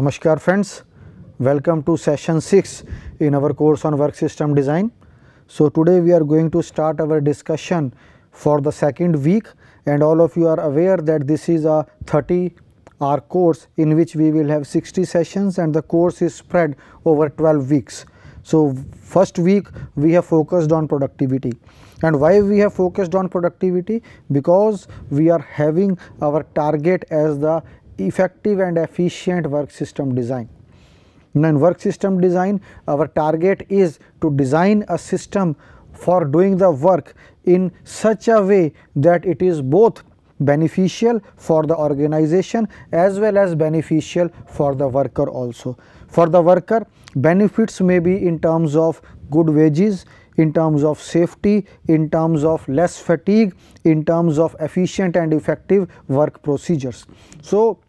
Namaskar friends, welcome to session 6 in our course on work system design. So today we are going to start our discussion for the second week, and all of you are aware that this is a 30-hour course in which we will have 60 sessions and the course is spread over 12 weeks. So first week we have focused on productivity. And why we have focused on productivity? Because we are having our target as the effective and efficient work system design. Now in work system design, our target is to design a system for doing the work in such a way that it is both beneficial for the organization as well as beneficial for the worker also. For the worker, benefits may be in terms of good wages, in terms of safety, in terms of less fatigue, in terms of efficient and effective work procedures. So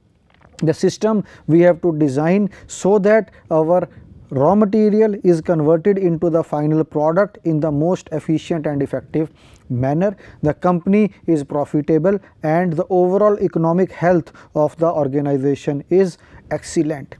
the system we have to design so that our raw material is converted into the final product in the most efficient and effective manner. The company is profitable and the overall economic health of the organization is excellent.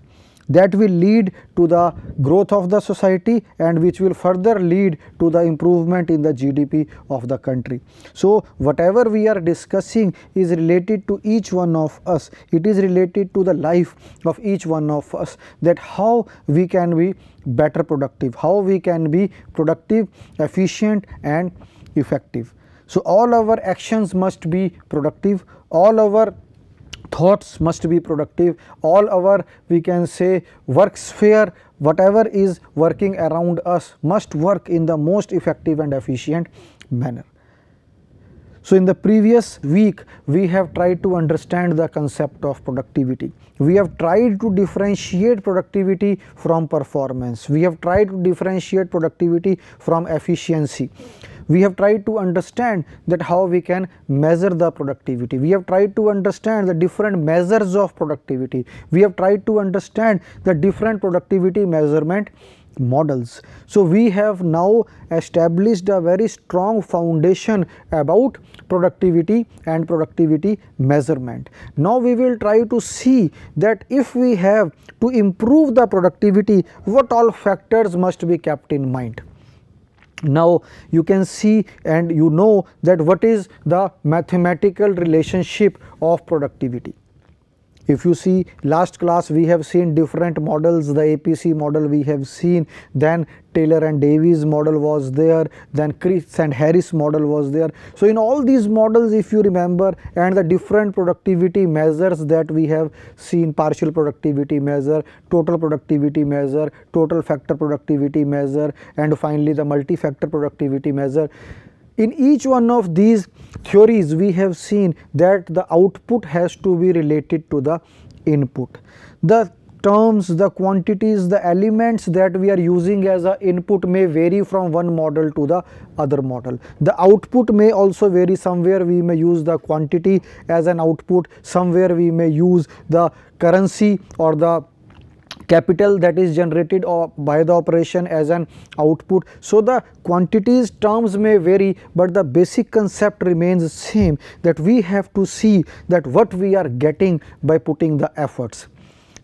That will lead to the growth of the society and which will further lead to the improvement in the GDP of the country. So whatever we are discussing is related to each one of us. It is related to the life of each one of us, that how we can be better productive, how we can be productive, efficient and effective. So all our actions must be productive, all our thoughts must be productive, all our, we can say, work sphere, whatever is working around us must work in the most effective and efficient manner. So in the previous week we have tried to understand the concept of productivity. We have tried to differentiate productivity from performance. We have tried to differentiate productivity from efficiency. We have tried to understand that how we can measure the productivity. We have tried to understand the different measures of productivity. We have tried to understand the different productivity measurement models. So we have now established a very strong foundation about productivity and productivity measurement. Now we will try to see that if we have to improve the productivity, what all factors must be kept in mind. Now you can see and you know that what is the mathematical relationship of productivity. If you see, last class we have seen different models, the APC model we have seen, then Taylor and Davies model was there, then Chris and Harris model was there. So in all these models, if you remember, and the different productivity measures that we have seen, partial productivity measure, total productivity measure, total factor productivity measure, and finally the multi-factor productivity measure. In each one of these theories we have seen that the output has to be related to the input. The terms, the quantities, the elements that we are using as an input may vary from one model to the other model. The output may also vary. Somewhere we may use the quantity as an output, somewhere we may use the currency or the capital that is generated by the operation as an output. So the quantities terms may vary, but the basic concept remains same, that we have to see that what we are getting by putting the efforts.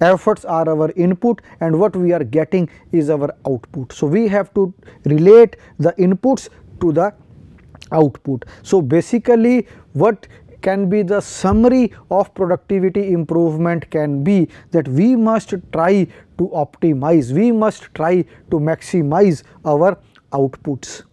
Efforts are our input and what we are getting is our output. So we have to relate the inputs to the output. So basically what can be the summary of productivity improvement can be that we must try to optimize, we must try to maximize our outputs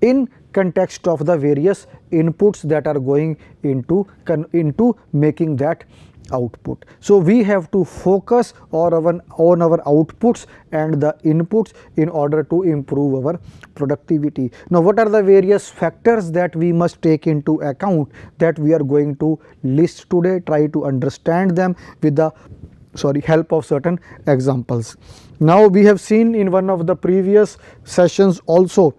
in context of the various inputs that are going into making that output. So we have to focus on our outputs and the inputs in order to improve our productivity. Now what are the various factors that we must take into account that we are going to list today, try to understand them with the help of certain examples. Now we have seen in one of the previous sessions also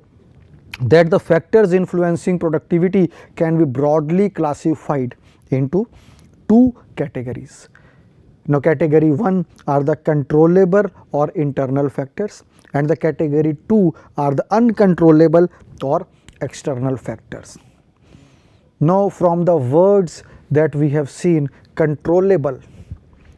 that the factors influencing productivity can be broadly classified into two categories. Now category 1 are the controllable or internal factors, and the category 2 are the uncontrollable or external factors. Now from the words that we have seen, controllable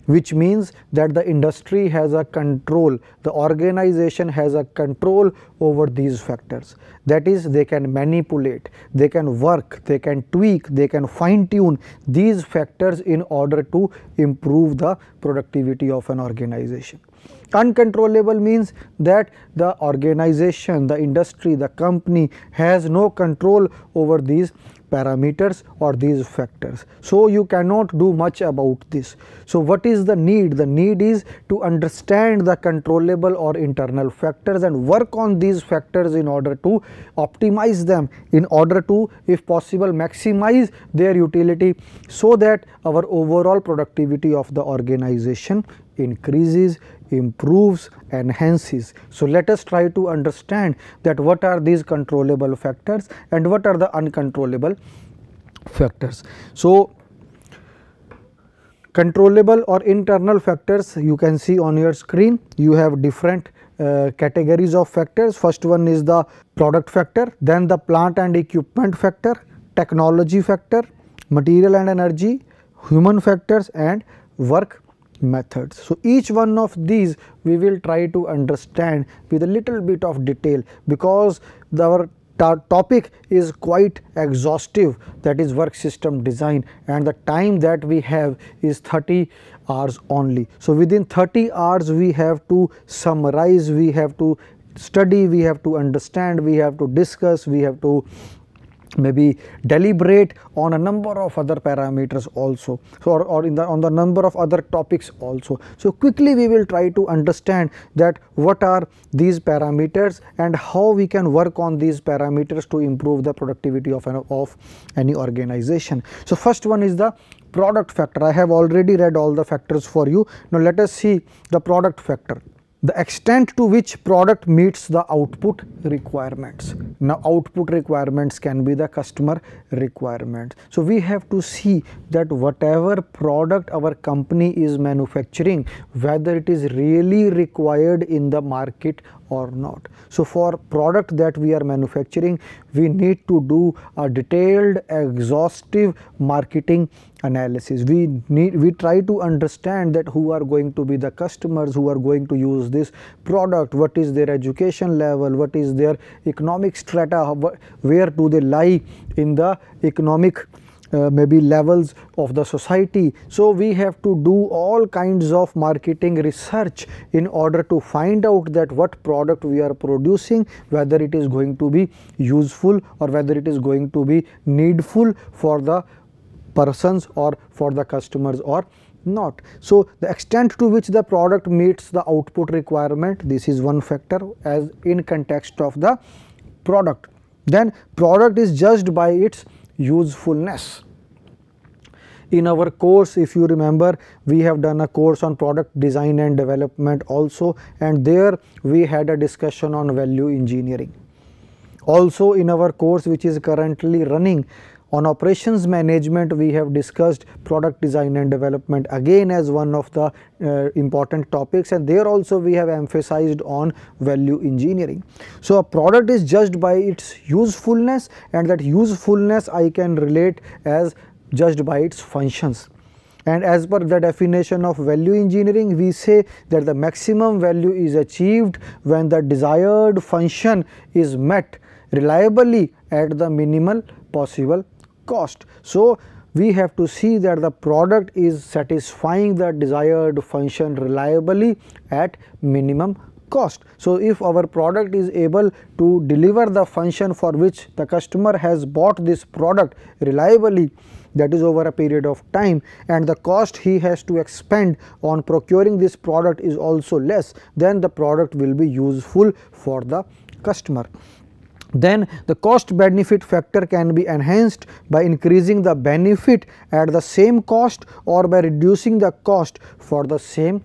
which means that the industry has a control, the organization has a control over these factors. That is, they can manipulate, they can work, they can tweak, they can fine tune these factors in order to improve the productivity of an organization. Uncontrollable means that the organization, the industry, the company has no control over these parameters or these factors. So you cannot do much about this. So what is the need? The need is to understand the controllable or internal factors and work on these factors in order to optimize them, in order to, if possible, maximize their utility, so that our overall productivity of the organization increases, improves, enhances. So let us try to understand that what are these controllable factors and what are the uncontrollable factors. So controllable or internal factors, you can see on your screen, you have different categories of factors. First one is the product factor, then the plant and equipment factor, technology factor, material and energy, human factors, and work methods. So each one of these we will try to understand with a little bit of detail, because our topic is quite exhaustive, that is work system design, and the time that we have is 30 hours only. So within 30 hours we have to summarize, we have to study, we have to understand, we have to discuss, we have to maybe deliberate on a number of other parameters also, so or on the number of other topics also. So quickly we will try to understand that what are these parameters and how we can work on these parameters to improve the productivity of any organization. So first one is the product factor. I have already read all the factors for you. Now let us see the product factor. The extent to which product meets the output requirements. Now output requirements can be the customer requirements. So we have to see that whatever product our company is manufacturing, whether it is really required in the market or not. So for product that we are manufacturing, we need to do a detailed, exhaustive marketing analysis. We try to understand that who are going to be the customers who are going to use this product, what is their education level, what is their economic strata, where do they lie in the economic maybe levels of the society. So we have to do all kinds of marketing research in order to find out that what product we are producing, whether it is going to be useful or whether it is going to be needful for the persons or for the customers or not. So the extent to which the product meets the output requirement, this is one factor as in context of the product. Then product is judged by its usefulness. In our course, if you remember, we have done a course on product design and development also, and there we had a discussion on value engineering. Also in our course which is currently running on operations management, we have discussed product design and development again as one of the important topics, and there also we have emphasized on value engineering. So a product is judged by its usefulness, and that usefulness I can relate as judged by its functions. And as per the definition of value engineering, we say that the maximum value is achieved when the desired function is met reliably at the minimal possible cost. So we have to see that the product is satisfying the desired function reliably at minimum cost. So if our product is able to deliver the function for which the customer has bought this product reliably, that is over a period of time, and the cost he has to expend on procuring this product is also less, then the product will be useful for the customer. Then the cost benefit factor can be enhanced by increasing the benefit at the same cost or by reducing the cost for the same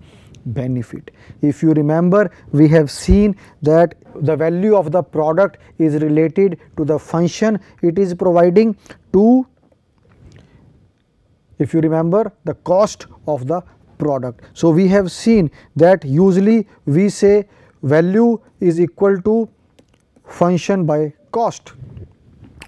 benefit. If you remember, we have seen that the value of the product is related to the function it is providing to, if you remember, the cost of the product. So we have seen that usually we say value is equal to function by cost,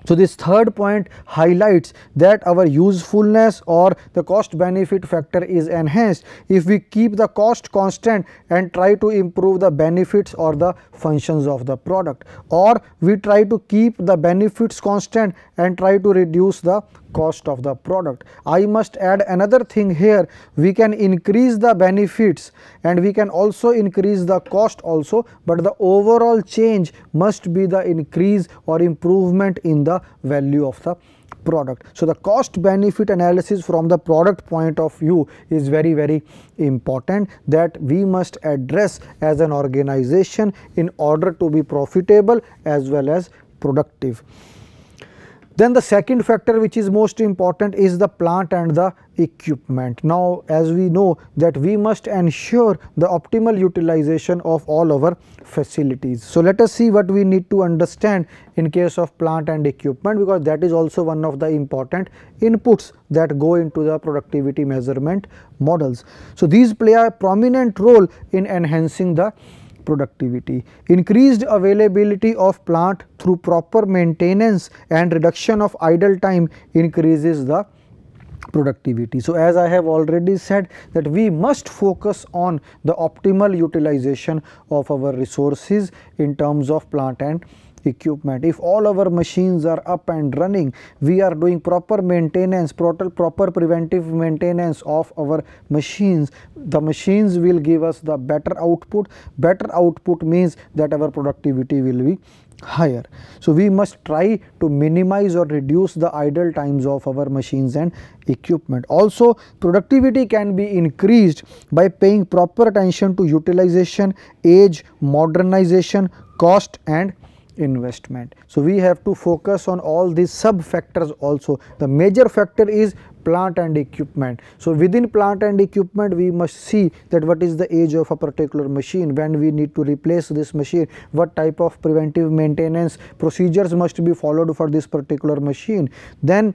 So this third point highlights that our usefulness or the cost benefit factor is enhanced if we keep the cost constant and try to improve the benefits or the functions of the product, or we try to keep the benefits constant and try to reduce the cost of the product. I must add another thing here: we can increase the benefits and we can also increase the cost also, but the overall change must be the increase or improvement in the value of the product. So the cost benefit analysis from the product point of view is very important, that we must address as an organization in order to be profitable as well as productive. Then the second factor which is most important is the plant and the equipment. Now as we know that we must ensure the optimal utilization of all our facilities. So let us see what we need to understand in case of plant and equipment, because that is also one of the important inputs that go into the productivity measurement models. So these play a prominent role in enhancing the productivity. Increased availability of plant through proper maintenance and reduction of idle time increases the productivity. So as I have already said that we must focus on the optimal utilization of our resources in terms of plant and equipment. If all our machines are up and running, we are doing proper maintenance, proper preventive maintenance of our machines, the machines will give us the better output. Better output means that our productivity will be higher. So we must try to minimize or reduce the idle times of our machines and equipment. Also productivity can be increased by paying proper attention to utilization, age, modernization, cost and investment. So we have to focus on all these sub factors also. The major factor is plant and equipment. So within plant and equipment we must see that what is the age of a particular machine, when we need to replace this machine, what type of preventive maintenance procedures must be followed for this particular machine. Then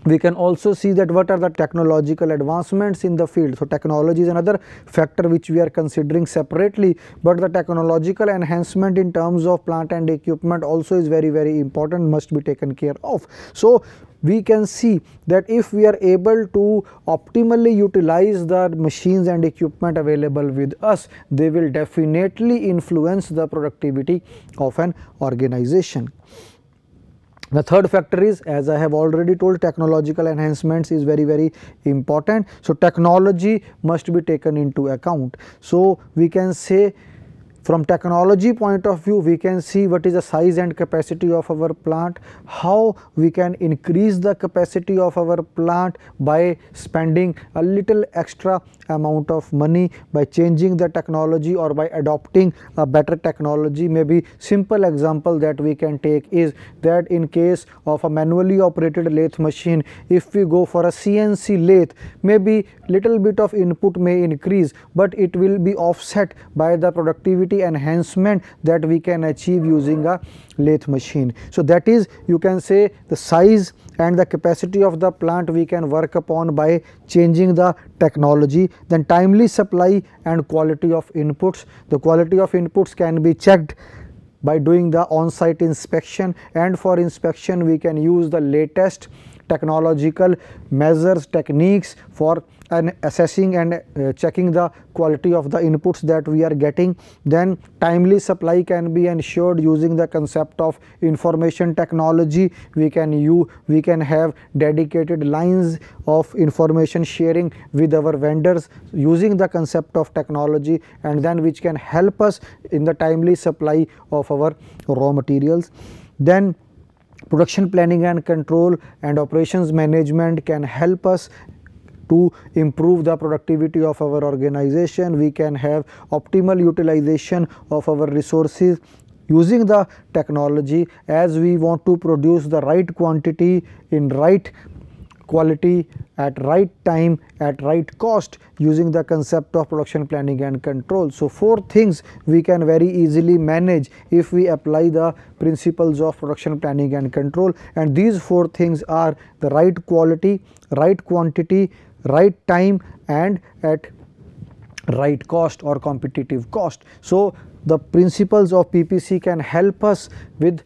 we can also see that what are the technological advancements in the field. So technology is another factor which we are considering separately, but the technological enhancement in terms of plant and equipment also is very important, must be taken care of. So we can see that if we are able to optimally utilize the machines and equipment available with us, they will definitely influence the productivity of an organization. The third factor is, as I have already told, technological enhancements is very important. So technology must be taken into account. So we can say from technology point of view, we can see what is the size and capacity of our plant, how we can increase the capacity of our plant by spending a little extra amount of money, by changing the technology or by adopting a better technology. Maybe simple example that we can take is that in case of a manually operated lathe machine, if we go for a CNC lathe, maybe little bit of input may increase, but it will be offset by the productivity enhancement that we can achieve using a lathe machine. So that is, you can say, the size and the capacity of the plant we can work upon by changing the technology. Then timely supply and quality of inputs. The quality of inputs can be checked by doing the on-site inspection, and for inspection we can use the latest technological measures, techniques for assessing and checking the quality of the inputs that we are getting. Then timely supply can be ensured using the concept of information technology. We can have dedicated lines of information sharing with our vendors using the concept of technology, and then which can help us in the timely supply of our raw materials. Then production planning and control and operations management can help us to improve the productivity of our organization. We can have optimal utilization of our resources using the technology, as we want to produce the right quantity in right quality at right time at right cost using the concept of production planning and control. So four things we can very easily manage if we apply the principles of production planning and control, and these four things are the right quality, right quantity, right time and at right cost or competitive cost. So the principles of PPC can help us with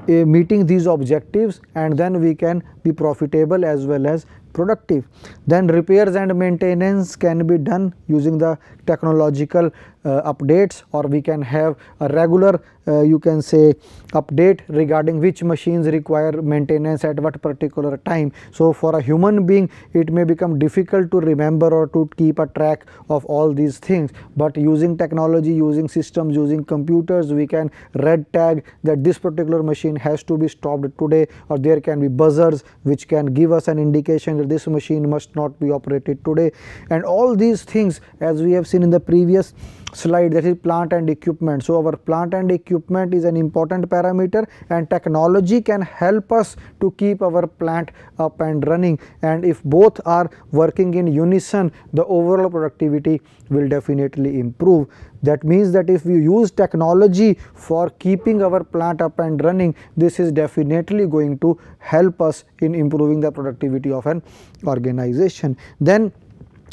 meeting these objectives, and then we can be profitable as well as productive. Then repairs and maintenance can be done using the technological updates, or we can have a regular you can say update regarding which machines require maintenance at what particular time. So for a human being it may become difficult to remember or to keep a track of all these things, but using technology, using systems, using computers, we can red tag that this particular machine has to be stopped today, or there can be buzzers which can give us an indication that this machine must not be operated today. And all these things, as we have seen in the previous slide, that is plant and equipment. So our plant and equipment is an important parameter, and technology can help us to keep our plant up and running, and if both are working in unison, the overall productivity will definitely improve. That means that if we use technology for keeping our plant up and running, this is definitely going to help us in improving the productivity of an organization. Then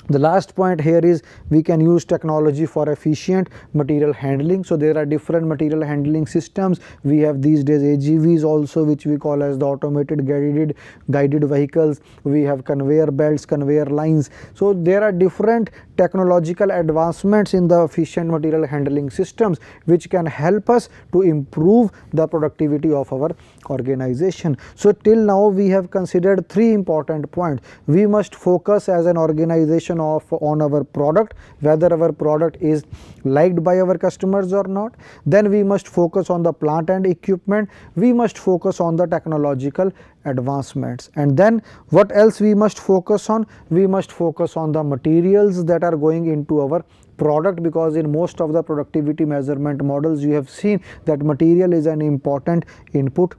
the last point here is we can use technology for efficient material handling. So there are different material handling systems. We have these days AGVs also, which we call as the automated guided vehicles. We have conveyor belts, conveyor lines. So there are different technological advancements in the efficient material handling systems which can help us to improve the productivity of our organization. So till now we have considered three important points. We must focus as an organization on our product, whether our product is liked by our customers or not. Then we must focus on the plant and equipment. We must focus on the technological advancements. And then what else we must focus on? We must focus on the materials that are going into our product, because in most of the productivity measurement models you have seen that material is an important input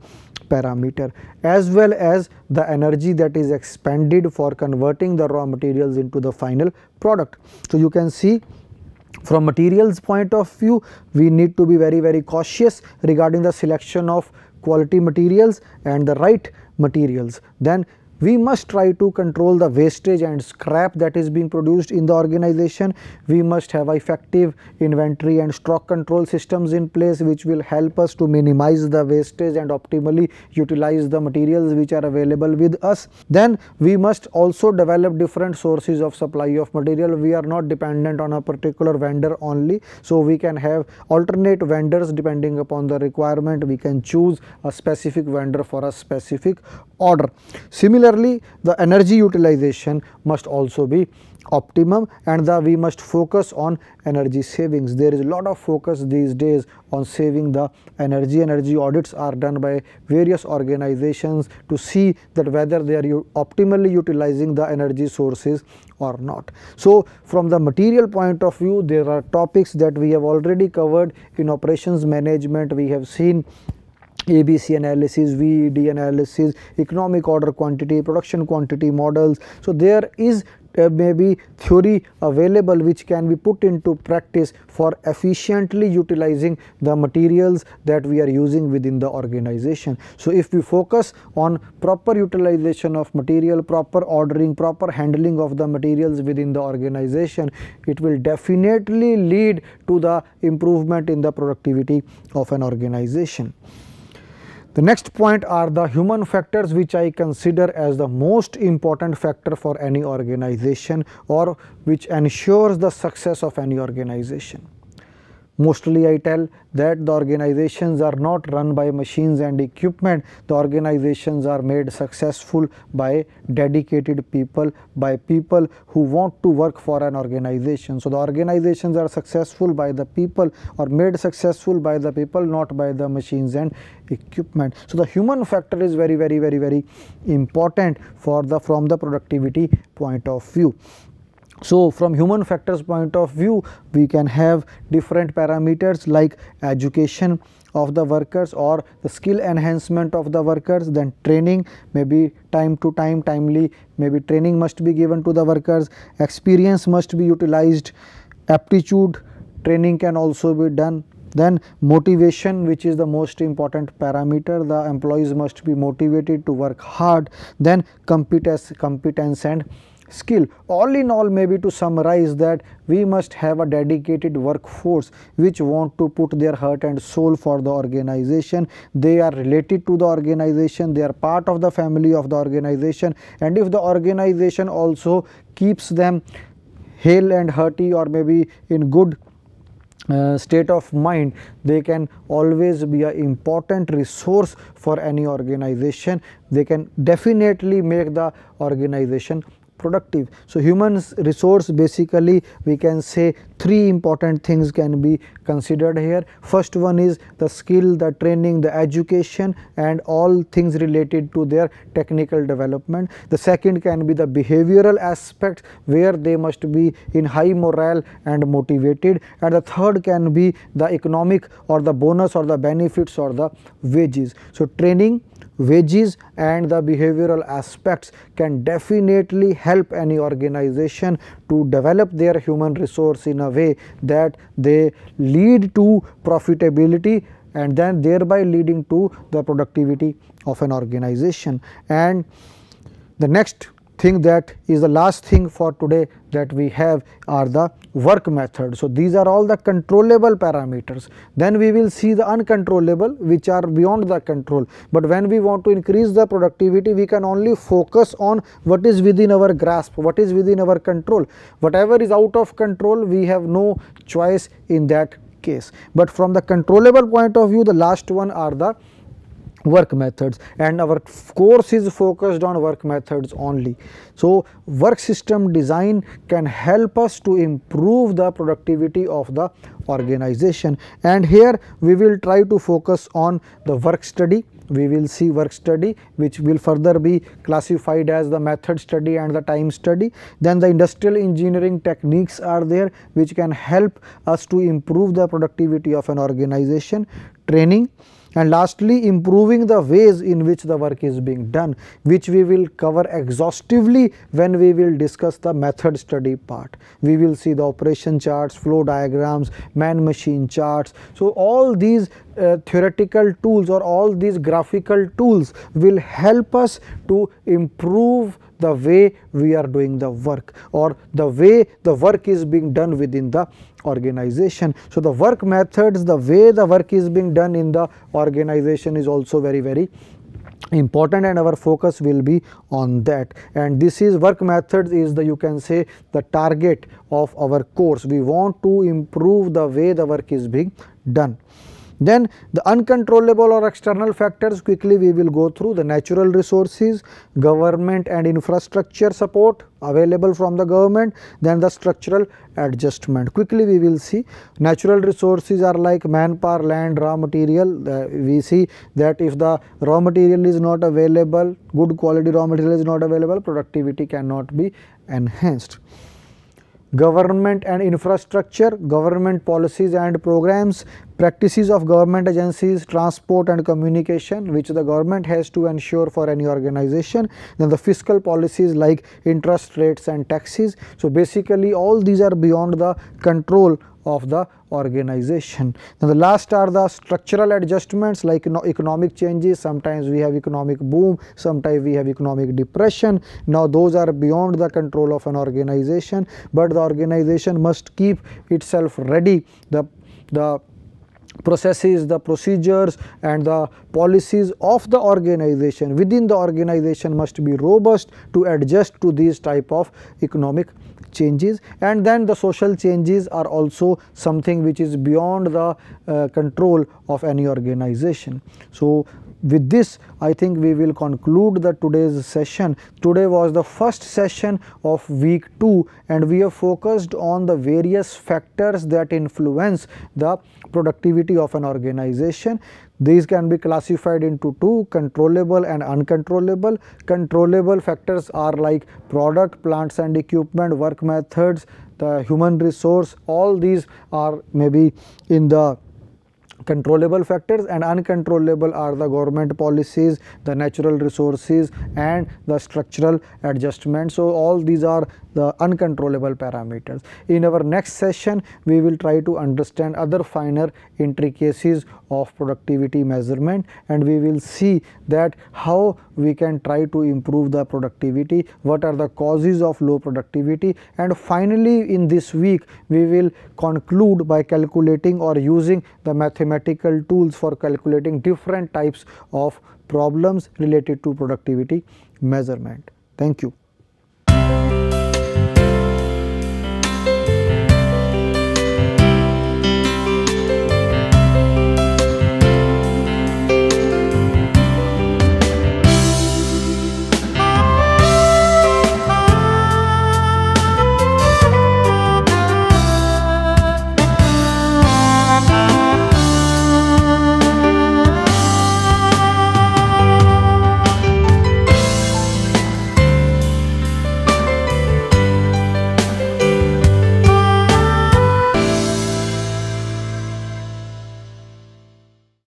parameter, as well as the energy that is expended for converting the raw materials into the final product. So you can see from materials point of view, we need to be very cautious regarding the selection of quality materials and the right materials. Then we must try to control the wastage and scrap that is being produced in the organization. We must have effective inventory and stock control systems in place which will help us to minimize the wastage and optimally utilize the materials which are available with us. Then we must also develop different sources of supply of material. We are not dependent on a particular vendor only, so we can have alternate vendors depending upon the requirement. We can choose a specific vendor for a specific order. Similarly, the energy utilization must also be optimum, and we must focus on energy savings. There is a lot of focus these days on saving the energy. Energy audits are done by various organizations to see that whether they are optimally utilizing the energy sources or not. So from the material point of view, there are topics that we have already covered in operations management. We have seen ABC analysis, VED analysis, economic order quantity, production quantity models. So there is maybe theory available which can be put into practice for efficiently utilizing the materials that we are using within the organization. So if we focus on proper utilization of material, proper ordering, proper handling of the materials within the organization, it will definitely lead to the improvement in the productivity of an organization. The next point are the human factors, which I consider as the most important factor for any organization, or which ensures the success of any organization. Mostly I tell that the organizations are not run by machines and equipment. The organizations are made successful by dedicated people, by people who want to work for an organization. So the organizations are successful by the people, or made successful by the people, not by the machines and equipment. So the human factor is very important from the productivity point of view. So from human factors point of view, we can have different parameters like education of the workers or the skill enhancement of the workers, then training, maybe time to time, timely, maybe training must be given to the workers, experience must be utilized, aptitude training can also be done. Then motivation, which is the most important parameter, the employees must be motivated to work hard. Then competence and skill. All in all, maybe to summarize, that we must have a dedicated workforce which want to put their heart and soul for the organization. They are related to the organization, they are part of the family of the organization, and if the organization also keeps them hale and hearty, or maybe in good state of mind, they can always be an important resource for any organization. They can definitely make the organization productive. So human resource, basically we can say three important things can be considered here. First one is the skill, the training, the education, and all things related to their technical development. The second can be the behavioral aspect, where they must be in high morale and motivated, and the third can be the economic or the bonus or the benefits or the wages. So training, wages and the behavioral aspects can definitely help any organization to develop their human resource in a way that they lead to profitability, and then thereby leading to the productivity of an organization. And the next thing, that is the last thing for today that we have, are the work methods. So these are all the controllable parameters. Then we will see the uncontrollable, which are beyond the control. But when we want to increase the productivity, we can only focus on what is within our grasp, what is within our control. Whatever is out of control, we have no choice in that case. But from the controllable point of view, the last one are the work methods, and our course is focused on work methods only. So work system design can help us to improve the productivity of the organization, and here we will try to focus on the work study. We will see work study, which will further be classified as the method study and the time study. Then the industrial engineering techniques are there, which can help us to improve the productivity of an organization. Training, and lastly improving the ways in which the work is being done, which we will cover exhaustively when we will discuss the method study part. We will see the operation charts, flow diagrams, man machine charts. So all these theoretical tools or all these graphical tools will help us to improve the way we are doing the work, or the way the work is being done within the organization. So the work methods, the way the work is being done in the organization is also very important, and our focus will be on that. And this is work methods is the, you can say, the target of our course. We want to improve the way the work is being done. Then the uncontrollable or external factors, quickly we will go through. The natural resources, government and infrastructure support available from the government. Then the structural adjustment, quickly we will see. Natural resources are like manpower, land, raw material. We see that if the raw material is not available, good quality raw material is not available, productivity cannot be enhanced. Government and infrastructure, government policies and programs, practices of government agencies, transport and communication, which the government has to ensure for any organization. Then the fiscal policies like interest rates and taxes. So basically all these are beyond the control of the organization. Now the last are the structural adjustments like economic changes. Sometimes we have economic boom, sometimes we have economic depression. Now those are beyond the control of an organization, but the organization must keep itself ready. The processes, the procedures and the policies of the organization, within the organization, must be robust to adjust to these type of economic changes. And then the social changes are also something which is beyond the control of any organization. So with this, I think we will conclude the today's session. Today was the first session of week 2, and we have focused on the various factors that influence the productivity of an organization. These can be classified into two, controllable and uncontrollable. Controllable factors are like product, plants and equipment, work methods, the human resource. All these are maybe in the controllable factors, and uncontrollable are the government policies, the natural resources, and the structural adjustments. So all these are the uncontrollable parameters. In our next session, we will try to understand other finer intricacies of productivity measurement, and we will see that how we can try to improve the productivity, what are the causes of low productivity, and finally in this week we will conclude by calculating or using the mathematical tools for calculating different types of problems related to productivity measurement. Thank you.